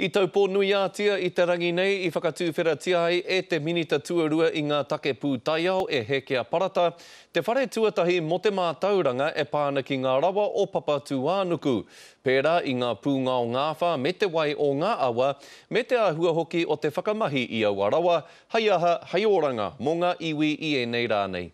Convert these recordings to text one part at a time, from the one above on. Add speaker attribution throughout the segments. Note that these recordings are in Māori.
Speaker 1: I tau pōnuiātia i te rangi nei I whakatūwheratia ai e te minita tuarua I ngā take pū taiao e hekea parata. Te whare tuatahi mo te mātauranga e pāna ki ngā rawa o Papatūānuku. Pērā I ngā pūngao ngāwha me te wai o ngā awa, me te āhua hoki o te whakamahi I aua rawa, hai aha, hai oranga, mō ngā iwi I e nei rānei.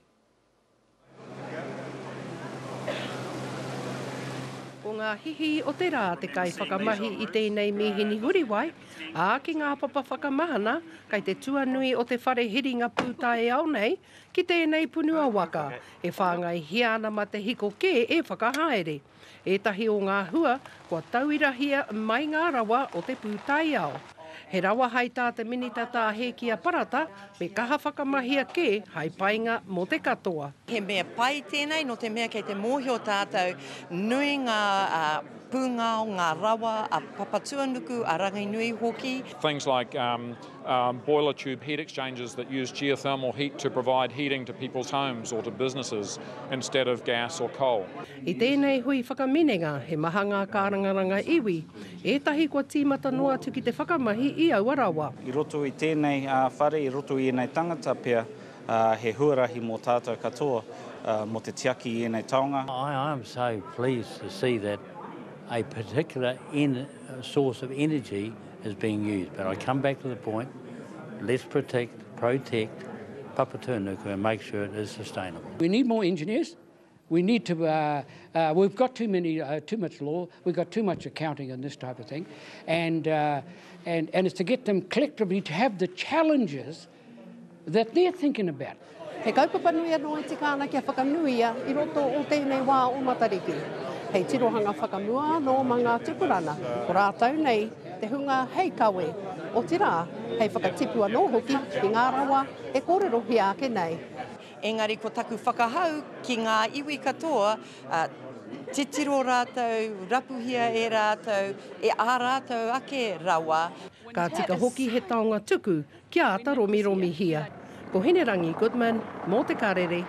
Speaker 2: Ngā hihi o te rā te kai whakamahi I tēnei mihini huriwai, ā ki ngā papa whakamahana, kai te tuanui o te whare hiringa pūtae au nei, ki tēnei punua waka, e whāngai hiana ma te hiko kē e whakahaere. Ētahi o ngā hua, kua tauirahia mai ngā rawa o te pūtae au. He rawa hai tā te minita tā he kia parata, me kaha whakamahia kē hai painga mo te katoa.
Speaker 3: He mea pai tēnei, no te mea kei te mōhio tātou, nui ngā pūngao, ngā rawa, a Papatūānuku, a Ranginui hoki.
Speaker 4: Things like boiler tube heat exchangers that use geothermal heat to provide heating to people's homes or to businesses instead of gas or coal.
Speaker 2: I tēnei hui whakaminenga, he maha ngā kārangaranga iwi, ētahi kua tīmata noa atu ki te whakamahi I aua rawa.
Speaker 5: I roto I tēnei whare, I roto I nei tangata pia, he huarahi mō tātou katoa mō te tiaki I nei taonga.
Speaker 6: I am so pleased to see that a particular source of energy is being used. But I come back to the point, let's protect Papatūānuku and make sure it is sustainable.
Speaker 7: We need more engineers. We need to, we've got too much law, we've got too much accounting and this type of thing. And it's to get them collectively to have the challenges that they're thinking about.
Speaker 2: He kaupapa nui anō I te kāna kia whakanuia I roto o tēnei wā o Matariki. Hei tirohanga whakamua no ma ngā tupurana. Ko rātau nei, te hunga hei kawe. O te rā, hei whakatipu anō hoki I ngā rawa e kōrerohi ake nei.
Speaker 3: Engari ko taku whakahau ki ngā iwi katoa, te tiro rātou, rapuhia e rātou, e ā rātou ake rawa.
Speaker 2: Ka tika hoki he taonga tuku, kia ata romi hia. Ko Hinerangi Goodman, mō te karere.